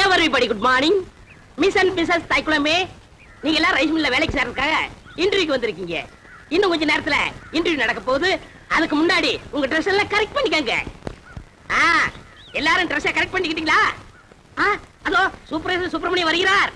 Everybody good morning. Miss and missus தைக்குளமே, நீங்க எல்லாம் ரைஸ் மில்ல வேலைக்கு சேர்றதுக்காக இன்டர்வியூக்கு வந்திருக்கீங்க. இன்னும் கொஞ்ச நேரத்துல இன்டர்வியூ நடக்க போகுது. அதுக்கு முன்னாடி உங்க ட்ரெஸ் எல்லாம் கரெக்ட் பண்ணிக்கங்க. எல்லாரும் ட்ரெஸ்ஸை கரெக்ட் பண்ணிக்கிட்டீங்களா? அதோ சூப்பர்வைசர் சுப்பிரமணியம் வருகிறார்.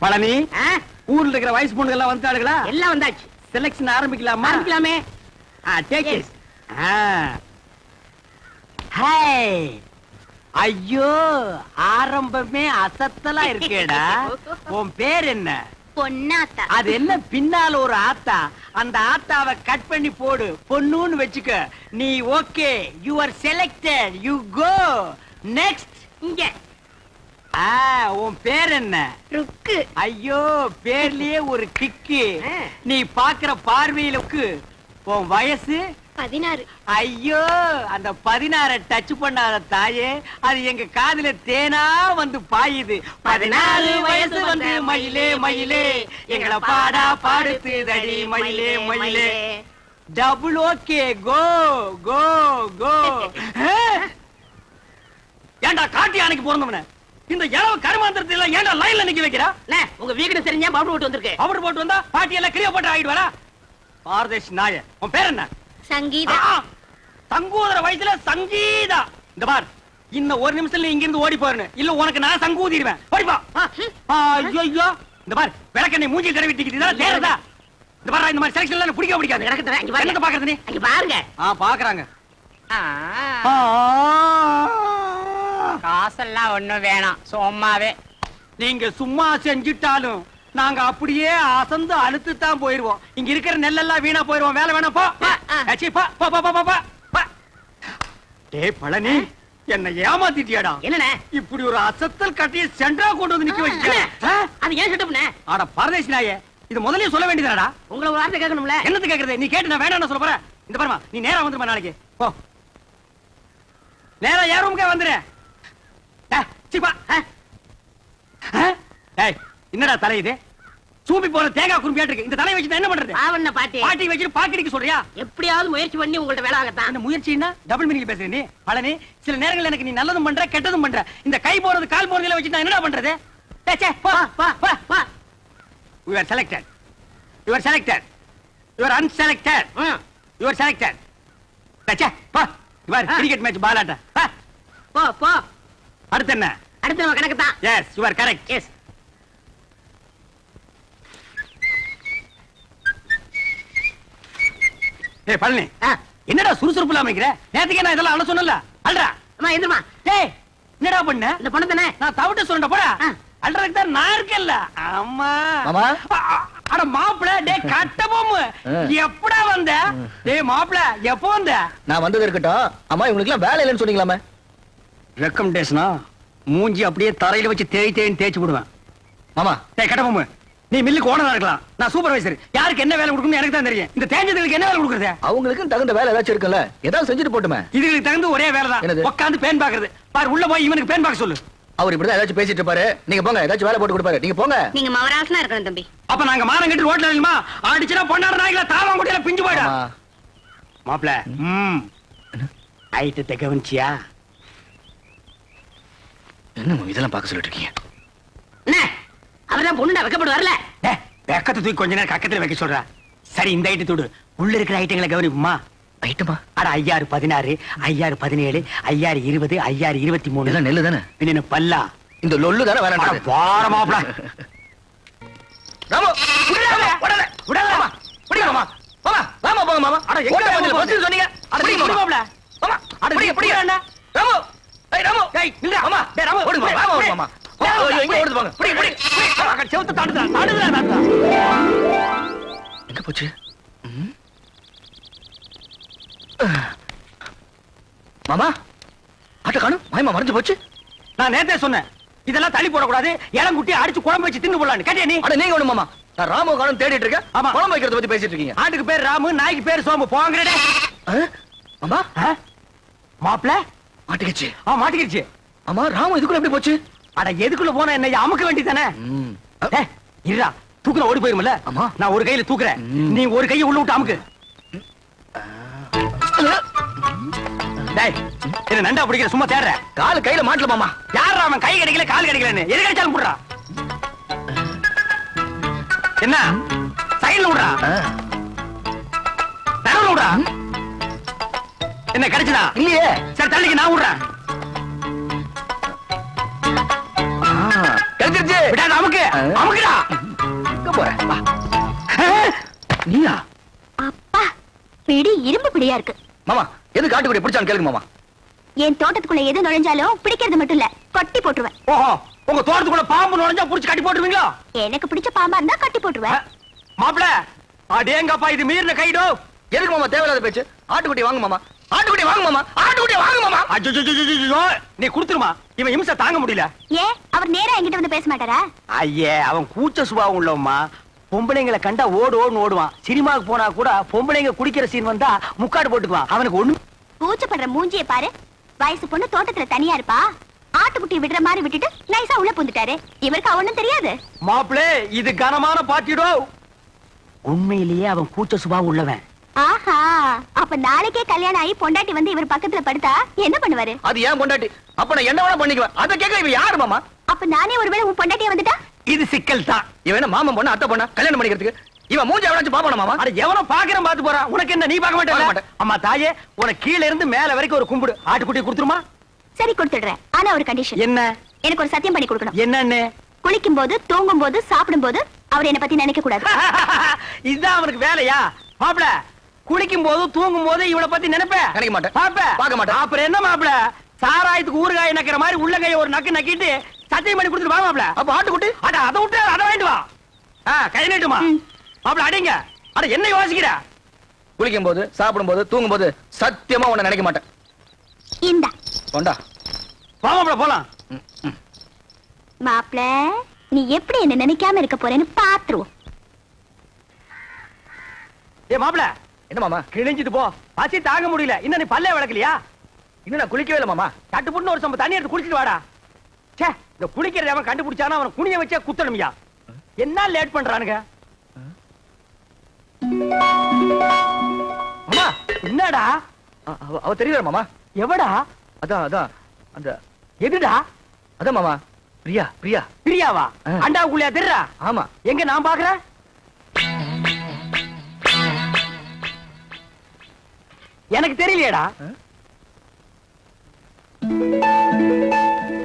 பழனி, ஊர்ல இருக்கிற வயசு பொண்ணுங்க எல்லாம் வந்துட்டாளுங்களா? எல்லாம் வந்தாச்சு. செலக்ஷன் ஆரம்பிக்கலாமா? ஆரம்பிக்கலாமே. Take it. ஹாய். ஐயோ, ஆரம்பமே அசத்தலா இருக்கேடா. உன் பேர் என்ன? பொன்னாத்தா. அது என்ன பின்னால ஒரு ஆத்தா? அந்த ஆத்தாவை கட் பண்ணி போடு, பொண்ணுன்னு வெச்சுக்க. நீ okay, you are selected, you go next. இங்க உன் பேர் என்ன? ருக்கு. ஐயோ, பேர்லயே ஒரு கிக்கு. நீ பாக்குற பார்வையிலுக்கு. உன் வயசு 16. ஐயோ, அந்த 16 டச் பண்ணாத தாயே, அது எங்க காதுல தேனா வந்து பாயுது. 14 வயசு வந்து மயிலே மயிலே எங்களை பாடா பாடுத்துதடி மயிலே மயிலே. டபுள் ஓகே, கோ கோ கோ. ஏண்டா காட்டி அன்னைக்கு பிறந்தவன இந்த இளவு கருமாந்திரத்தை எல்லாம் ஏண்டா லைன்ல நிக்க வைக்கிறா? உங்க வீக்கெண்ட் தெரிஞ்சா பவுடர் போட்டு வந்திருக்கு. பவுடர் போட்டு வந்தா பாட்டி எல்லாம் கிளிய போட்டு ஆகிட்டு வரா. பாரதேஷ் நாய. உன் பேர் என்ன? சங்கீதா. சங்கூதர வயசுல சங்கீதா. இந்த பார், இன்னும் ஒரு நிமிஷத்துல இங்க இருந்து ஓடி போறேன். இல்ல உனக்கு நான் சங்கூதிடுவேன். ஓடிப்பா. ஐயோ, இந்த பார், விளக்கண்ணை மூஞ்சி தடவிட்டு இதெல்லாம் தேறதா? இந்த பார், இந்த மாதிரி செலக்ஷன் எல்லாம் பிடிக்க பிடிக்காது. என்னத்த பாக்குறது நீ? அங்க பாருங்க. பாக்குறாங்க. காசெல்லாம் ஒண்ணும் வேணாம், சும்மாவே. நீங்க சும்மா செஞ்சிட்டாலும் நாங்க அப்படியே அசந்து அழுத்து தான் போயிருவோம். இங்க இருக்கிற நெல்லெல்லாம் வீணா போயிருவோம். வேலை வேணா போ. டேய் பழனி, என்ன ஏமாத்திட்டியாடா? என்னண்ணே இப்படி ஒரு அசத்தல் கட்டிய சென்டரா கொண்டு வந்து நிக்க வச்சிட்ட. அது ஏன் செட்டப்னே? ஆட பரதேசி நாயே, இது முதல்லயே சொல்ல வேண்டியதாடா. உங்களை ஒரு வார்த்தை கேட்கணும்ல. என்னது கேக்குறது? நீ கேட்டு நான் வேணாம்னு சொல்ல போறேன். இந்த பாருமா, நீ நேரா வந்துருமா நாளைக்கு. போ, நேரா ஏ ரூமுக்கே வந்துரு. என்னடா தலை இது? சூப்பி போற தேங்காய் குறும்பியாட்டு இருக்கு. இந்த தலையை வச்சு என்ன பண்றது? ஆவண்ண பாட்டி. பாட்டி வச்சு பாக்கடிக்க சொல்றியா? எப்படியாவது முயற்சி பண்ணி உங்கள்ட்ட வேலை ஆகத்தான். அந்த முயற்சின்னா டபுள் மீனிங் பேசுற நீ. பழனி, சில நேரங்கள் எனக்கு நீ நல்லதும் பண்ற கெட்டதும் பண்ற. இந்த கை போறது கால் போறதுல வச்சு நான் என்னடா பண்றது? You are selected. You are selected. You are unselected. You are selected. பா, இவர் கிரிக்கெட் மேட்ச் பாலாட்ட. போ போ. அடுத்து என்ன? அடுத்து நம்ம கணக்கு தான். Yes, you are correct. Yes. ஏய் பழனி, என்னடா சுறுசுறுப்பு இல்லாம இருக்கிற? நேத்துக்கே நான் இதெல்லாம் அழ சொன்னல. அல்றா. அம்மா எந்திரமா. டேய், என்னடா பண்ண? இந்த பொண்ணு தானே. நான் தவிட்ட சொல்றேன் போடா. அல்றதுக்கு தான் நான் இருக்கேன்ல. அம்மா. மாமா. அட மாப்ள, டேய் கட்ட போமு. எப்படா வந்த? டேய் மாப்ள, எப்போ வந்த? நான் வந்தது இருக்கட்டும். அம்மா, இவங்களுக்கு எல்லாம் வேலை இல்லைன்னு சொன்னீங்களாமே. ரெக்கமெண்டேஷனா? மூஞ்சி அப்படியே தரையில வச்சு தேய்ன்னு தேய்ச்சு விடுவேன். மாமா. டேய் கட்ட போமு, நீ மில்லுக்கு ஓனரா இருக்கலாம். நான் சூப்பர்வைசர். யாருக்கு என்ன வேலை கொடுக்கணும் எனக்கு தான் தெரியும். இந்த தேஞ்சதுக்கு என்ன வேலை கொடுக்குறது? அவங்களுக்கு தகுந்த வேலை ஏதாச்சும் இருக்குல்ல, ஏதாவது செஞ்சுட்டு போட்டுமே. இதுக்கு தகுந்த ஒரே வேலை தான். உட்காந்து பேன் பாக்குறது. பாரு, உள்ள போய் இவனுக்கு பேன் பார்க்க சொல்லு. அவர் இப்படிதான் ஏதாச்சும் பேசிட்டு இருப்பாரு. நீங்க போங்க, ஏதாச்சும் வேலை போட்டு கொடுப்பாரு. நீங்க போங்க. நீங்க மவராசனா இருக்கணும் தம்பி. அப்ப நாங்க மானம் கட்டி ரோட்ல இல்லமா ஆடிச்சுனா பொண்ணார நாய்கள தாளம் கொடியில பிஞ்சு போய்டா. மாப்ள, ஐட்டு கவனிச்சியா? என்ன இதெல்லாம் பார்க்க சொல்லிட்டு இருக்கீங்க? என்ன அவர்தான் பொண்ணுடா வெக்கப்பட்டு வரல. வெக்கத்தை தூக்கி கொஞ்ச நேரம் கக்கத்துல வைக்க சொல்ற. சரி, இந்த ஐட்டு தூடு. உள்ள இருக்கிற ஐட்டங்களை கவனிப்புமா? ஐட்டமா? அட 5016, 5017, 5020, 5023. இதெல்லாம் நெல்லு தானே? என்ன பல்லா? இந்த லொல்லு தானே வேற. வார மாப்ள. ராமு, விடல விடல விடல. மாமா, பிடிங்க மாமா. மாமா, ராமா போங்க மாமா. அட எங்க வந்து பஸ் சொன்னீங்க? அட பிடிங்க மாப்ள. மாமா, அட பிடிங்க பிடிங்க. ராமு, ஏய் ராமு, ஏய் நில்ல. மாமா, டேய் ராமு, ஓடுங்க மாமா. மாமா. எங்க ஓடுது பாங்க. பிடி பிடி. செவுத்து தாடுடா. எங்க போச்சு? மாமா, ஆட்ட காணும். மாயமா மறைஞ்சு போச்சு. நான் நேத்தே சொன்னேன், இதெல்லாம் தள்ளி போடக்கூடாது. இளங்குட்டி அடிச்சு குழம்பு வச்சு தின்னு போடலான்னு. கேட்டியா நீ? அட நீங்க ஒண்ணு மாமா. நான் ராமு காணும் தேடிட்டு இருக்கேன். ஆமா, குழம்பு வைக்கிறத பத்தி பேசிட்டு இருக்கீங்க. ஆட்டுக்கு பேர் ராமு, நாய்க்கு பேர் சோமு. போங்கடே. மாமா, மாப்ள மாட்டிக்கிச்சு. மாட்டிக்கிடுச்சு. ஆமா ராமு இதுக்குள்ள எப்படி போச்சு? அட எதுக்குள்ள போனா என்ன அமுக்க வேண்டியதானே? இருடா தூக்குற ஓடி போயிருமல. ஆமா நான் ஒரு கையில தூக்குறேன், நீ ஒரு கையை உள்ள விட்டு அமுக்கு. டேய் என்ன நண்டா பிடிக்கிற சும்மா தேடுற? கால் கையில மாட்டல மாமா. யாரா அவன் கை கிடைக்கல கால் கிடைக்கலன்னு எது கிடைச்சாலும் போடுறா. என்ன சைடுல விடுறா, நடுவுல விடுறா. என்ன கிடைச்சதா? இல்லையே. சரி தள்ளிக்கு நான் விடுறேன். கிடைச்சிருச்சு. விடாத அமுக்கு அமுக்குடா. எங்க போற? வா. நீயா? அப்பா பிடி இரும்பு பிடியா இருக்கு. மாமா எது காட்டுக்குடி பிடிச்சான்னு கேளுங்க மாமா. என் தோட்டத்துக்குள்ள எது நுழைஞ்சாலும் பிடிக்கிறது மட்டும் இல்ல, கட்டி போட்டுருவேன். ஓஹோ, உங்க தோட்டத்துக்குள்ள பாம்பு நுழைஞ்சா புடிச்சு கட்டி போட்டுருவீங்களா? எனக்கு பிடிச்ச பாம்பா இருந்தா கட்டி போட்டுருவேன். மாப்பிள அடேங்கப்பா, இது மீறின கைடோ. எதுக்கு மாமா தேவையில்லாத பேச்சு? ஆட்டுக்குட்டி வாங்க மாமா, ஆட்டுக்குட்டி வாங்க மாமா, ஆட்டுக்குட்டி வாங்க மாமா. அஜ்ஜோ, நீ குடுத்துருமா, இவன் இம்சை தாங்க முடியல. ஏன் அவர் நேரா என்கிட்ட வந்து பேச மாட்டாரா? ஐயே, அவன் கூச்ச சுபாவம் உள்ளவம்மா. பொம்பளைங்களை கண்டா ஓடு ஓடுன்னு ஓடுவான். சினிமாவுக்கு போனா கூட பொம்பளைங்க குடிக்கிற சீன் வந்தா முக்காடு போட்டுக்குவான். அவனுக்கு ஒண்ணு கூச்சப்படுற மூஞ்சியை பாரு. வயசு பொண்ணு தோட்டத்துல தனியா இருப்பா, ஆட்டுக்குட்டி விடுற மாதிரி விட்டுட்டு நைஸா உள்ள புந்துட்டாரு. இவருக்கு ஒண்ணும் தெரியாது. மாப்பிளே, இது கனமான பாட்டிடோ. உண்மையிலேயே அவன் கூச்ச சுபாவம் உள்ளவன். ஆஹா, அப்ப நாளைக்கே கல்யாணம் ஆகி பொண்டாட்டி வந்து இவர் பக்கத்துல படுத்தா என்ன பண்ணுவாரு? அது ஏன் பொண்டாட்டி? அப்ப நான் என்ன வேணா பண்ணிக்குவேன். அத கேட்க இவ யாரு மாமா? அப்ப நானே ஒருவேளை உன் பொண்டாட்டியா வந்துட்டா? இது சிக்கல் தான். இவன் என்ன மாமன் பொண்ணு அத்தை பொண்ணா கல்யாணம் பண்ணிக்கிறதுக்கு? இவன் மூஞ்சி எவனாச்சும் பாப்பானா மாமா? அட எவனோ பாக்குறேன் பாத்து போறான். உனக்கு என்ன, நீ பார்க்க பார்க்க மாட்டே? மாட்டேன். அம்மா தாயே, உனக்கு கீழ இருந்து மேல வரைக்கும் ஒரு கும்பிடு. ஆட்டுக்குட்டி கொடுத்துருமா? சரி கொடுத்துடுறேன். ஆனா ஒரு கண்டிஷன். என்ன? எனக்கு ஒரு சத்தியம் பண்ணி கொடுக்கணும். என்னன்னு? குளிக்கும் போது, தூங்கும் போது, சாப்பிடும் போது அவர் என்ன பத்தி நினைக்க கூடாது. இதுதான் அவனுக்கு வேலையா? மாப்பிள, குளிக்கும் போது தூங்கும் போது இவளை பத்தி நினைப்பேன்? நினைக்க மாட்டேன். பார்க்க மாட்டேன். அப்புறம் என்ன மாப்பிள, சாராயத்துக்கு ஊறுகாய் நக்கிற மாதிரி உள்ள கைய ஒரு நக்கு நக்கிட்டு சத்தியம் பண்ணி கொடுத்துட்டு வா மாப்பிள. அப்ப ஆட்டுக்குட்டி அட அதை விட்டு அதை வேண்டு வா. கை நீட்டுமா மாப்பிள. அடிங்க. அட என்ன யோசிக்கிற? குளிக்கும் போது, சாப்பிடும் போது, தூங்கும் போது சத்தியமா உன்னை நினைக்க மாட்டேன். இந்த கொண்டா வா மாப்பிள போலாம். மாப்பிள, நீ எப்படி என்ன நினைக்காம இருக்க போறேன்னு பாத்துருவோம். ஏ மாப்பிள, என்ன மாமா? கிழிஞ்சிட்டு போ, பசி தாங்க முடியல. இன்னும் நீ பல்லே விளக்கலையா? இன்னும் நான் குளிக்கவே இல்ல மாமா. கட்டு புண்ணு ஒரு சம்ப தண்ணி எடுத்து குடிச்சிட்டு வாடா. சே, இந்த குளிக்கிறத அவன் கண்டுபிடிச்சானா அவன் குனிய வச்சே குத்தணும்யா. என்ன லேட் பண்றானுங்க? மாமா என்னடா? அவ தெரியல மாமா. எவடா? அதான் அதான் அந்த எதுடா? அதான் மாமா, பிரியா பிரியா. பிரியாவா? அண்டாவுக்குள்ளயா தெரியறா? ஆமா. எங்க நான் பாக்குறேன்? எனக்கு தெரியலையேடா.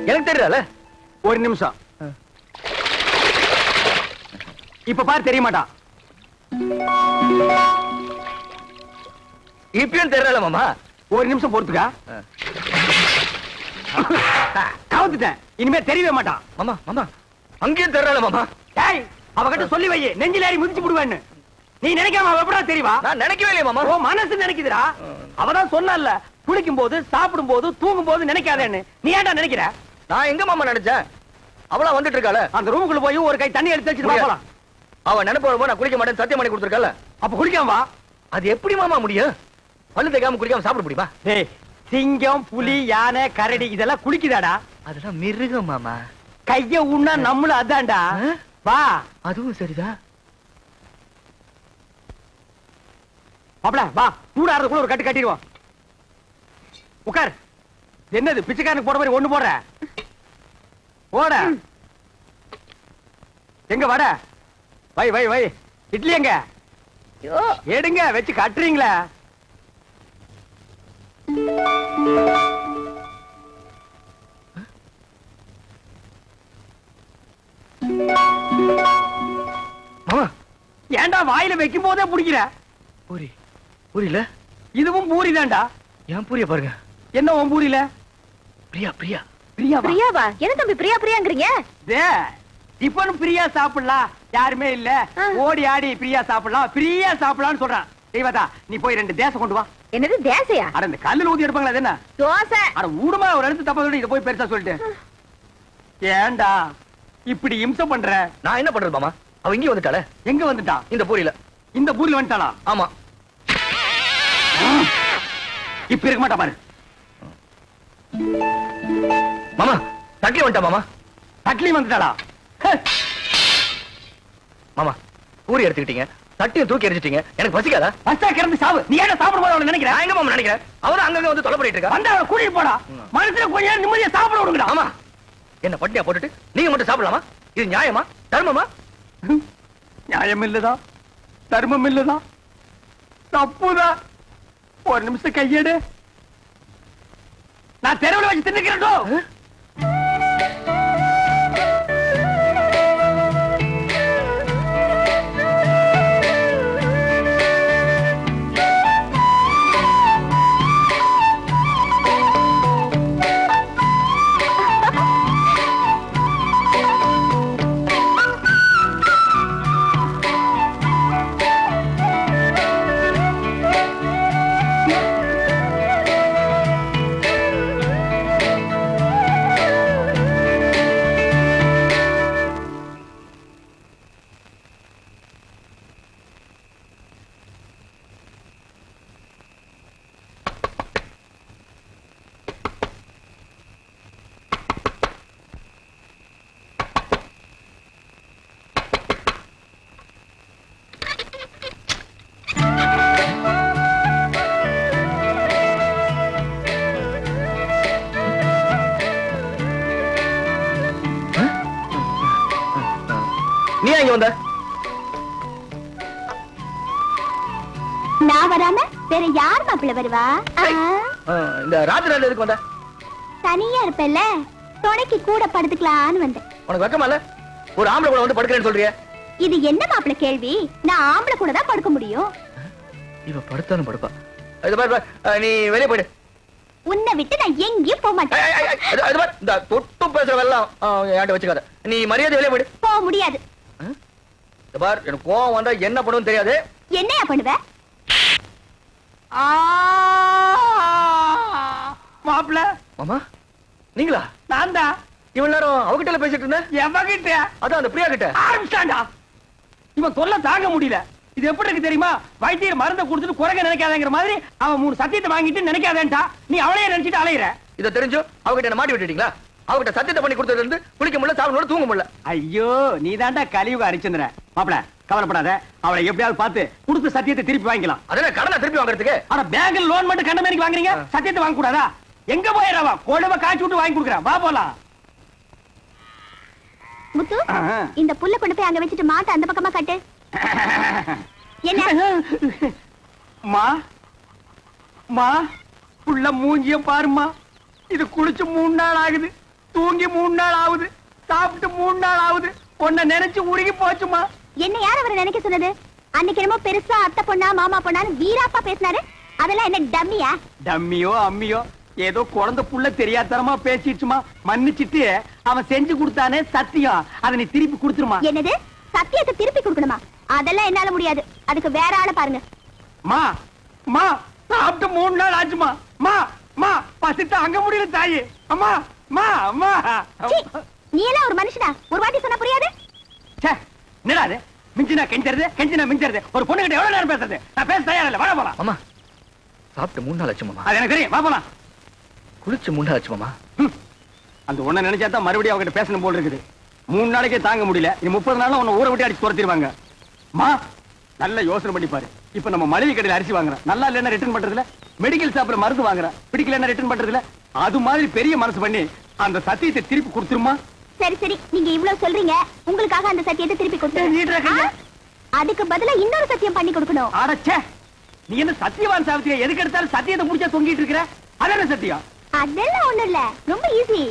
எனக்கு தெரியல. ஒரு நிமிஷம். இப்ப பாரு, தெரிய மாட்டான். இப்பயும் தெரியல மாமா. ஒரு நிமிஷம் பொறுத்துக்கா. கவுத்துட்டேன். இனிமே தெரியவே மாட்டான். மாமா மாமா அங்கேயும் தெரியல மாமா. டேய், அவகிட்ட சொல்லி வை, நெஞ்சில ஏறி மிதிச்சு விடுவேன்னு. நீ நினைக்காம அவ எப்படா தெரியவா? நான் நினைக்கவே இல்லையே மாமா. ஓ மனசு நினைக்குதுடா. அவதான் சொன்னால, குளிக்கும் போது, சாப்பிடும் போது, தூங்கும் போது நினைக்காதேன்னு. நீ ஏன்டா நினைக்கிற? நான் எங்க மாமா நினைச்சேன்? அவளா வந்துட்டு இருக்காள. அந்த ரூமுக்குள்ள போய் ஒரு கை தண்ணி எடுத்து வச்சுட்டு போலாம். அவ நினைப்பு வரும்போது நான் குளிக்க மாட்டேன் சத்தியம் பண்ணி கொடுத்துருக்கல. அப்ப குளிக்காம வா. அது எப்படி மாமா முடியும்? பல்லு தேய்க்காம குளிக்காம சாப்பிட முடியுமா? டேய், சிங்கம், புலி, யானை, கரடி இதெல்லாம் குளிக்குதாடா? அதெல்லாம் மிருகம் மாமா. கைய உண்ணா நம்மளும் அதான்டா. வா. அதுவும் சரிதான். மாப்ள வா, சூடாறதுக்குள்ள ஒரு கட்டு கட்டிடுவோம். உட்கார். என்னது பிச்சைக்காரனுக்கு போற மாதிரி ஒண்ணு போடுற? போட. எங்க வட? வை வை வை. இட்லி எங்க? எடுங்க, வச்சு கட்டுறீங்களா? மாமா ஏன்டா வாயில வைக்கும் போதே பிடிக்கிற? பூரி பூரியில இதுவும் பூரி தான்டா. ஏன் பூரிய பாருங்க. என்ன உன் பூரியில? பிரியா பிரியா பிரியாவா? பிரியாவா? என்ன தம்பி பிரியா பிரியாங்கறீங்க? இப்பனும் பிரியா சாப்பிடலாம், யாருமே இல்ல, ஓடி ஆடி பிரியா சாப்பிடலாம், பிரியா சாப்பிடலாம்னு சொல்றான். தெய்வதா, நீ போய் 2 தேசம் கொண்டு வா. என்னது தேசையா? அட இந்த கல்லுல ஊதி எடுப்பாங்களா? அது என்ன தோசை? அட ஊடுமா, ஒரு இடத்து தப்பா சொல்லி இத போய் பெருசா சொல்லிட்டு. ஏன்டா இப்படி இம்சை பண்ற? நான் என்ன பண்றது மாமா? அவ இங்கே வந்துட்டாளே. எங்க வந்துட்டான்? இந்த பூரியில. இந்த பூரியில வந்துட்டாளா? ஆமா. இப்ப இருக்க மாட்டா பாரு. மாமா தட்லி வந்துட்டா மாமா. தட்லி வந்துட்டாளா? மாமா பூரி எடுத்துக்கிட்டீங்க, தட்டியும் தூக்கி எரிஞ்சிட்டீங்க. எனக்கு பசிக்காதா? பச்சா கிடந்து சாவு. நீ ஏன் சாப்பிடும் போது அவளை நினைக்கிறேன்? நான் எங்க மாமா நினைக்கிறேன்? அவன் அங்கங்க வந்து தொலை பண்ணிட்டு இருக்கா. வந்து அவளை கூட்டிட்டு போடா. மனசுல கொஞ்ச நேரம் நிம்மதியா சாப்பிட விடுங்கடா. ஆமா, என்ன பட்டியா போட்டுட்டு நீங்க மட்டும் சாப்பிடலாமா? இது நியாயமா தர்மமா? நியாயம் இல்லதா, தர்மம் இல்லதா, தப்புதான். ஒரு நிமிஷம் கையெடு. நான் தெருவில் வச்சு தின்னுக்கிறேன். நீ இங்க வந்த? நான் வராம வேற யார் மாப்பிள்ள வருவா? இந்த ராத்திரி எதுக்கு வந்த? தனியா இருப்பேல்ல, துணைக்கு கூட படுத்துக்கலான்னு வந்தேன். உனக்கு வெக்கமா இல்ல? ஒரு ஆம்பளை கூட வந்து படுக்கிறேன்னு சொல்றியே. இது என்ன மாப்பிள்ள கேள்வி? நான் ஆம்பளை கூட தான் படுக்க முடியும். இவ படுத்தாலும் படுப்பா. இது பாரு, நீ வெளியே போயிடு. உன்னை விட்டு நான் எங்கேயும் போக மாட்டேன். இந்த தொட்டு பேசுறவெல்லாம் என்கிட்ட வச்சுக்காத. நீ மரியாதை வெளியே போயிடு. போக முடியாது. பார், எனக்கு கோவம் வந்தா என்ன பண்ணுன்னு தெரியாது. என்னையா பண்ணுவ? மாப்பிள்ள. மாமா நீங்களா? நான் தான். இவ்வளவு நேரம் அவகிட்ட பேசிட்டு இருந்தேன். எவகிட்ட? அதான் அந்த பிரியா கிட்ட. ஆரம்பிச்சாண்டா. இவன் தொல்லை தாங்க முடியல. இது எப்படி இருக்கு தெரியுமா? வைத்தியர் மருந்தை கொடுத்துட்டு குறைக்க நினைக்காதங்கிற மாதிரி அவன் 3 சத்தியத்தை வாங்கிட்டு நினைக்காதேன்டா. நீ அவளையே நினைச்சிட்டு அலையிற. இதை தெரிஞ்சோ அவகிட்ட என்ன மாட்டி விட்டுட்டீங்களா? அவகிட்ட சத்தியத்தை பண்ணி கொடுத்ததுல இருந்து குளிக்க முடியல, சாப்பிட முடியல, தூங்க முடியல. ஐயோ, நீ தாண்டா கலியுக ஹரிச்சந்திரன். மாப்பிள கவலைப்படாத, அவளை எப்படியாவது பார்த்து கொடுத்த சத்தியத்தை திருப்பி வாங்கிக்கலாம். அதெல்லாம் கடனை திருப்பி வாங்குறதுக்கு? ஆனா பேங்க்ல லோன் மட்டும் கண்ட மாதிரி வாங்குறீங்க, சத்தியத்தை வாங்க கூடாதா? எங்க போயிடவா? கொழுவ காய்ச்சி விட்டு வாங்கி கொடுக்குறேன். வா போலாம். முத்து, இந்த புல்ல கொண்டு போய் அங்க வச்சுட்டு மாட்ட அந்த பக்கமா கட்டு. என்ன மா மா புள்ள மூஞ்சியம் பாருமா. இது குளிச்சு 3 நாள் ஆகுது, தூங்கி 3 நாள் ஆகுது, சாப்பிட்டு 3 நாள் ஆகுது. உன்னை நினைச்சு உருகி போச்சுமா. என்ன யார் அவரை நினைக்க சொன்னது? அன்னைக்கு என்னமோ பெருசா அத்தை பொண்ணா மாமா பொண்ணான்னு வீராப்பா பேசினாரு. அதெல்லாம் என்ன டம்மியா? டம்மியோ அம்மியோ ஏதோ குழந்தை புள்ள தெரியாதனமா பேசிடுச்சுமா. மன்னிச்சிட்டு அவன் செஞ்சு கொடுத்தானே சத்தியம், அதை நீ திருப்பி கொடுத்துருமா. என்னது? சத்தியத்தை திருப்பி கொடுக்கணுமா? அதெல்லாம் என்னால முடியாது. அதுக்கு வேற ஆளை பாருங்க. மா மா சாப்பிட்டு 3 நாள் ஆச்சுமா. மா மா பசிட்டு அங்க முடியல தாயி. அம்மா மா அம்மா. சீ, நீ எல்லாம் ஒரு மனுஷனா? ஒரு வாட்டி சொன்னா புரியாது? என்னடா அது? மிஞ்சினா கெஞ்சறது, கெஞ்சினா மிஞ்சறது. ஒரு பொண்ணு கிட்ட எவ்வளவு நேரம் பேசுறது? நான் பேச தயாரா இல்ல. வர போலாம். மாமா சாப்பிட்டு 3 நாள் ஆச்சு மாமா. அது எனக்கு தெரியும். வா போலாம். குளிச்சு 3 நாள் ஆச்சு மாமா. அந்த ஒண்ண நினைச்சா தான் மறுபடியும் அவகிட்ட பேசணும் போல இருக்குது. 3 நாளைக்கே தாங்க முடியல. இனி 30 நாள்ல உன்னை ஊரை விட்டு அடிச்சு துரத்திடுவாங்க. மா நல்ல யோசனை பண்ணி பாரு. இப்ப நம்ம மளிகை கடையில அரிசி வாங்குறோம், நல்லா இல்லன்னா ரிட்டர்ன் பண்றதுல, மெடிக்கல் ஷாப்ல மருந்து வாங்குறோம், பிடிக்கலன்னா ரிட்டர்ன் பண்றதுல, அது மாதிரி பெரிய மனசு பண்ணி அந்த சத்தியத்தை திருப்பி கொடுத்துருமா. சரி சரி, நீங்க இவ்வளவு சொல்றீங்க, உங்களுக்காக அந்த சத்தியத்தை திருப்பி கொடுத்துறேன். அதுக்கு பதிலா இன்னொரு சத்தியம் பண்ணி கொடுக்கணும். அடச்சே, நீ என்ன சத்தியவான் சாவித்திரியா? எதுக்கு எடுத்தாலும் சத்தியத்தை முடிச்சா தொங்கிட்டு இருக்கிற? அதான சத்தியம்? அதெல்லாம் ஒண்ணும் இல்ல, ரொம்ப ஈஸி.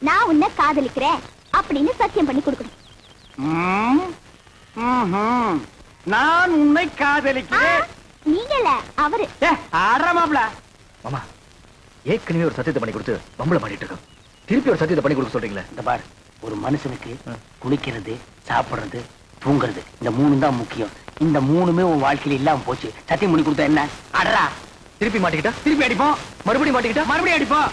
நான் உன்னை காதலிக்கிறேன் அப்படின்னு சத்தியம் பண்ணி கொடுக்கணும். நான் உன்னை காதலிக்கிறேன். நீங்கல்ல, அவரு. ஆறாமாப்ல. மாமா ஏற்கனவே ஒரு சத்தியத்தை பண்ணி கொடுத்து வம்பள மாட்டிட்டு இருக்கோம். திருப்பி ஒரு சத்தியத்தை பண்ணி கொடுக்க சொல்றீங்களே. இந்த பார், ஒரு மனுஷனுக்கு குளிக்கிறது, சாப்பிடுறது, தூங்குறது, இந்த 3 தான் முக்கியம். இந்த 3மே உன் வாழ்க்கையில இல்லாம போச்சு. சத்தியம் பண்ணி கொடுத்தா என்ன? அடரா, திருப்பி மாட்டிக்கிட்டா? திருப்பி அடிப்போம். மறுபடியும் மாட்டிக்கிட்டா? மறுபடியும் அடிப்போம்.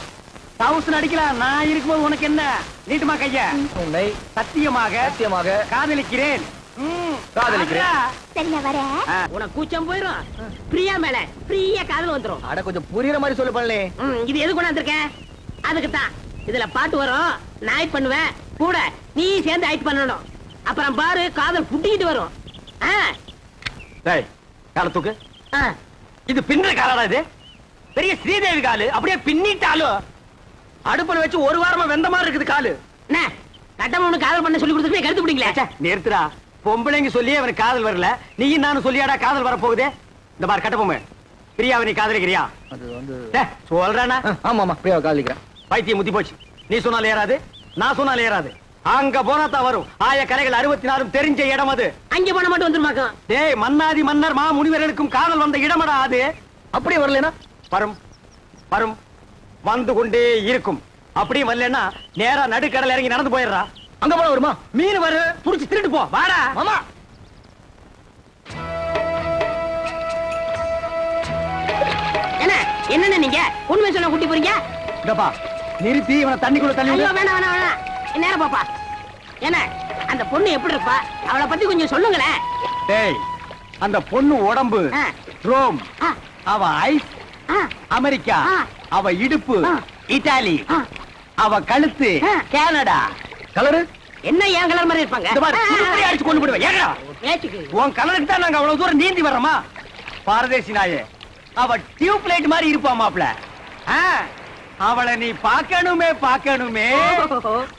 தவுசன் அடிக்கலாம். நான் இருக்கும்போது உனக்கு என்ன? நீட்டுமா கைய. உன்னை சத்தியமாக சத்தியமாக காதலிக்கிறேன். காதலிக்கிறேன். சரி, நான் வரேன். உனக்கு கூச்சம் போயிரும். பிரியா மேல பிரியா காதல் வந்துரும். அட கொஞ்சம் புரியுற மாதிரி சொல்லு பண்ணலே. இது எது கொண்டு வந்திருக்க? அதுக்குத்தான் இதுல பாட்டு வரும் நான் ஆக்ட் பண்ணுவேன் கூட நீ சேர்ந்து ஆக்ட் பண்ணணும் அப்புறம் பாரு காதல் புட்டிக்கிட்டு வரும் ஆ, டேய் கால தூக்கு ஆ. இது பின்ன காலடா இது பெரிய ஸ்ரீதேவி காலு அப்படியே பின்னிட்டாலும் அடுப்புல வச்சு ஒரு வாரமா வெந்த மாதிரி இருக்குது காலு என்ன கட்டமனு காதல் பண்ண சொல்லி கொடுத்துட்டு கருத்து பிடிங்களா ச்சே, நிறுத்துடா பொம்பளைங்க சொல்லியே அவனுக்கு காதல் வரல நீயும் நானும் சொல்லியாடா காதல் வர போகுதே இந்த மாதிரி கட்டபொம்மை பிரியாவை நீ காதலிக்கிறியா அது வந்து சொல்றானா ஆமா ஆமா பிரியாவை காதலிக்கிறேன். பைத்தியம் முத்தி போச்சு நீ சொன்னால ஏறாது நான் சொன்னால ஏறாது அங்க போனா தான் வரும் ஆய கலைகள் 64 தெரிஞ்ச இடம் அது அங்க போன மட்டும் வந்துருமாக்கும் டேய் மன்னாதி மன்னர் மா முனிவர்களுக்கும் காதல் வந்த இடமடா அது அப்படியே வரலனா வரும் வரும் வந்து கொண்டே இருக்கும் அப்படியே வரலன்னா நேரா நடுக்கடல் இறங்கி நடந்து போயிடுறா அங்க போனா வருமா? மீன் வரு புடிச்சு திருட்டு போ வாடா மாமா என்ன என்னன்னு நீங்க உண்மை சொல்ல கூட்டி போறீங்க இதப்பா நிறுத்தி இவனை தண்ணிக்குள்ள தள்ளி ஐயோ விடு. வேணாம் வேணாம் வேணாம் நேரம் பாப்பா என்ன அந்த பொண்ணு எப்படி இருப்பா அவளை பத்தி கொஞ்சம் சொல்லுங்களேன் டேய் அந்த பொண்ணு உடம்பு ஆ. ரோம் ஆ, அவ ஐஸ் ஆ, அமெரிக்கா ஆ. அவ இடுப்பு ஆ. இத்தாலி ஆ. அவ கழுத்து ஆ. கனடா கலரு என்ன ஏன் கலர் மாதிரி இருப்பாங்க இந்த மாதிரி ஆ, ஆ, துருப்பிடியா அடிச்சு கொண்டு போடுவேன் ஏங்கடா பேச்சுக்கு உன் கலருக்கு தான் நாங்க அவ்வளவு தூரம் நீந்தி வர்றோமா பாரதேசி நாயே அவ டியூப் லைட் மாதிரி இருப்பா மாப்ள அவளை நீ பார்க்கணுமே பார்க்கணுமே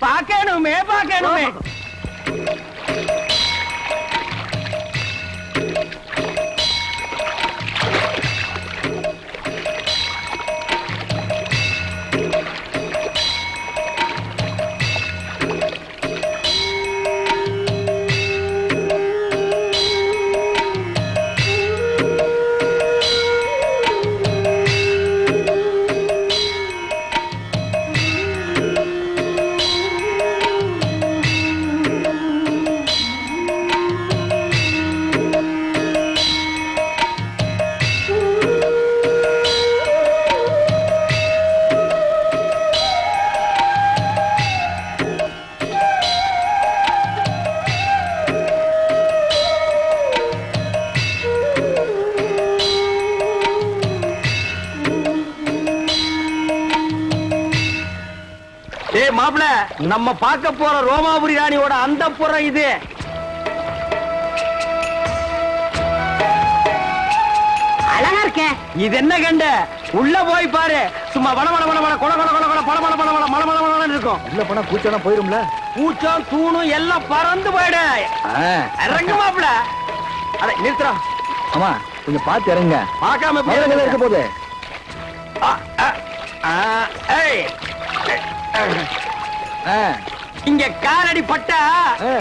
பார்க்கணுமே பார்க்கணுமே டேய் மாப்ள நம்ம பார்க்க போற ரோமாபுரி ராணியோட அந்த புறம் இது அழகா இருக்கே இது என்ன கண்ட உள்ள போய் பாரு சும்மா வள வள வள வள கொல கொல கொல கொல பள பள பள பள மள மள மள இருக்கும் உள்ள போனா கூச்சனா போயிரும்ல. பூச்சம் தூணும் எல்லாம் பறந்து போயிடு இறங்கு மாப்ள அட நிறுத்துறா ஆமா கொஞ்சம் பார்த்து இறங்க. பார்க்காம எப்படி மதுரை இறங்குறது? இருக்க போகுது. ஆ, ஆ, ஆ, ஏய். ஆ, இங்க காலடி பட்டா ஆ.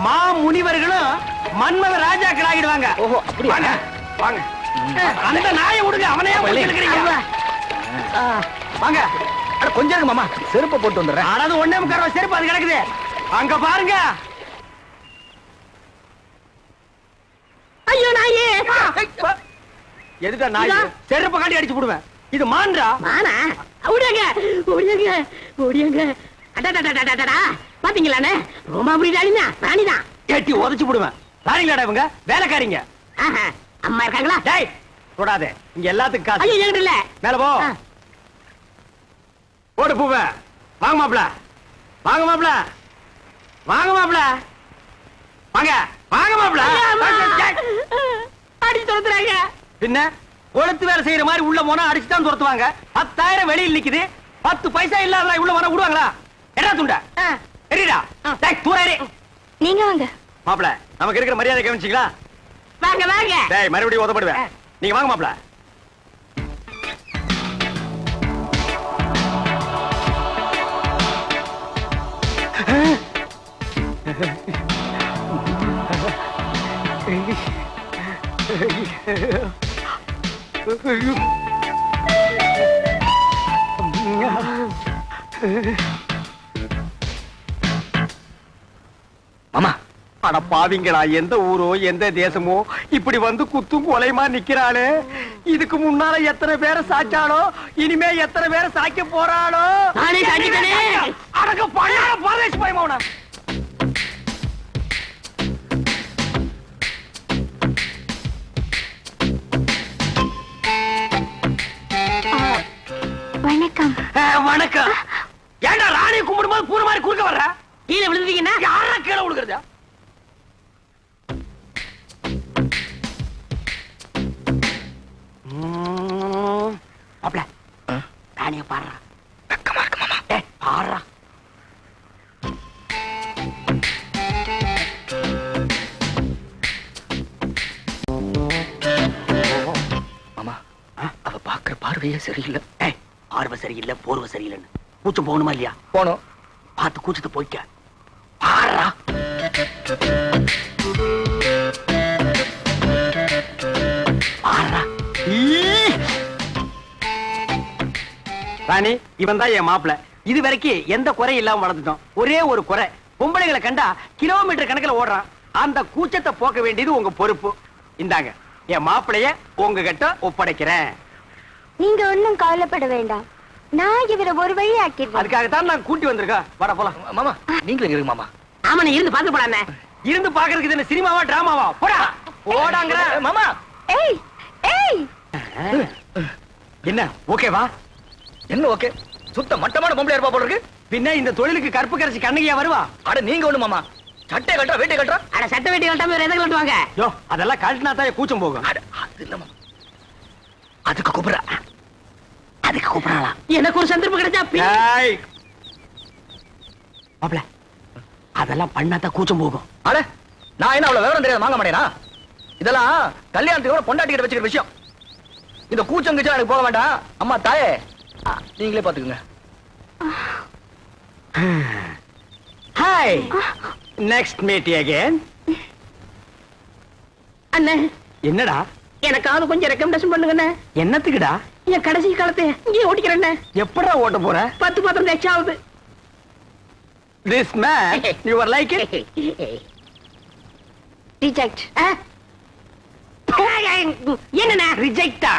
மா முனிவர்களும் மன்மத ராஜாக்கள் ஆகிடுவாங்க ஓஹோ, அப்படியா? வாங்க வாங்க அந்த நாயை விடுங்க அவனையே பிடிச்சிருக்கிறீங்க வாங்க அட கொஞ்சம் இருங்க மாமா, செருப்பை போட்டு வந்துடுறேன். அதாவது ஒண்ணே முக்கால் செருப்பு அது கிடக்குது அங்க பாருங்க ஐயோ நாயே எதுடா நாய் இதா? செருப்பை காட்டி அடிச்சு போடுவேன் இது மான்றா வானா ஓடியாங்க ஓடியாங்க ஓடியாங்க அடடடடடடடா பாத்தீங்களானே ரோமாபுரி ராணிதான் ஏட்டி உதைச்சு போடுவேன் ராணிங்களாடா இவங்க வேலைக்காரிங்க ஆஹா, அம்மா இருக்காங்களா டேய் தொடாத இங்க எல்லாத்துக்கும் ஐயோ காசு என்கிட்ட இல்ல மேல போ ஆ. போடு பூவ வாங்க மாப்ள வாங்க மாப்ள வாங்க மாப்ள வாங்க வாங்க மாப்ள அடி துரத்துறாங்க பின்ன கொளுத்து வேலை செய்யற மாதிரி உள்ள போனா அடிச்சு தான் துரத்துவாங்க 10,000 வெளியில் நிக்குது 10 பைசா இல்லாத உள்ள போனா விடுவாங்களா என்ன துண்ட தெரியுதா டேய் தூரே நீங்க வாங்க. மாப்ள நமக்கு இருக்கிற மரியாதை கவனிச்சீங்களா வாங்க வாங்க டேய் மறுபடியும் உதப்படுவேன் நீங்க வாங்க மாப்ள மாமா அட பாவிங்களா எந்த ஊரோ எந்த தேசமோ இப்படி வந்து குத்தும் கொலைமா நிக்கிறாளே இதுக்கு முன்னால எத்தனை பேரை சாச்சாளோ இனிமே எத்தனை பேரை சாய்க்க போறாளோ நானே சாய்ச்சிட்டேனே. அடக்க பண்ணால பரதேசி பயமாவனா வணக்கம். வணக்கம் ஏண்டா வரும்போது பூனை மாதிரி குறுக்க வர்ற கீழே விழுந்தீங்கன்னா யாரா கீழே விழுகிறதா? மாப்ள தானிய பாடுறா. வெக்கமா இருக்கு மாமா. பாடுறா. மாமா அவ பாக்குற பார்வையே சரியில்லை. பார்வை சரியில்லை, போர்வை சரியில்லைன்னு கூச்சம் போகணுமா இல்லையா? போனோம். பார்த்து கூச்சத்தை போய்க்க. பாடுறா. பாடுறா. ராணி, இவன் தான் என் மாப்பிள. இது வரைக்கும் எந்த குறையும் இல்லாம வளர்ந்துட்டோம். ஒரே ஒரு குறை, பொம்பளைகளை கண்டா கிலோமீட்டர் கணக்குல ஓடுறான். அந்த கூச்சத்தை போக்க வேண்டியது உங்க பொறுப்பு. இந்தாங்க என் மாப்பிளைய உங்ககிட்ட ஒப்படைக்கிறேன். நீங்க ஒண்ணும் கவலைப்பட வேண்டாம், நான் இவரை ஒரு வழி ஆக்கிடுவேன். அதுக்காகத்தான் நான் கூட்டி வந்திருக்கேன். வாடா போலாம். மாமா நீங்களும் இருங்க மாமா. ஆமா, நீ இருந்து பாத்து போடானே. இருந்து பாக்குறதுக்கு இது சினிமாவா டிராமாவா? போடா போடாங்கற. மாமா ஏய் ஏய், என்ன ஓகேவா? என்ன ஓகே? சுத்த மட்டமான பொம்பளை இருப்பா போல இருக்கு. பின்ன இந்த தொழிலுக்கு கற்பு கரைச்சி கண்ணகியா வருவா? அட நீங்க ஒண்ணு மாமா, சட்டை கட்டுறா வேட்டை கட்டுறா. அட சட்டை வெட்டி கட்டாம வேற எதை கட்டுவாங்க? யோ, அதெல்லாம் கழட்டினா தான் கூச்சம் போகும். அட அது இல்ல மாமா, அதுக்கு கூப்பிடுறா. அதுக்கு கூப்பிடலாம். எனக்கு ஒரு சந்தர்ப்பம் கிடைச்சா மாப்ள, அதெல்லாம் பண்ணாதான் கூச்சம் போகும். அட நான் என்ன அவ்வளவு விவரம் தெரியாத வாங்க மாட்டேனா? இதெல்லாம் கல்யாணத்துக்கு பொண்டாட்டி கிட்ட வச்சுக்கிற விஷயம். இந்த கூச்சம் கிச்சம் எனக்கு போக வேண்டாம். அம்மா தாயே, நீங்களே பாத்துக்குங்க. Hi, next meet again. அண்ணே, என்னடா? எனக்காவது கொஞ்சம் ரெக்கமெண்டேஷன் பண்ணுங்கண்ணே. என்னத்துக்குடா? என் கடைசி காலத்தை இங்கே ஓட்டிக்கிறேண்ணே. எப்படா ஓட்ட போற? 10 பாத்திரம் தேய்ச்சாவது. This man, you are like it? Reject. என்னண்ணே Rejecta.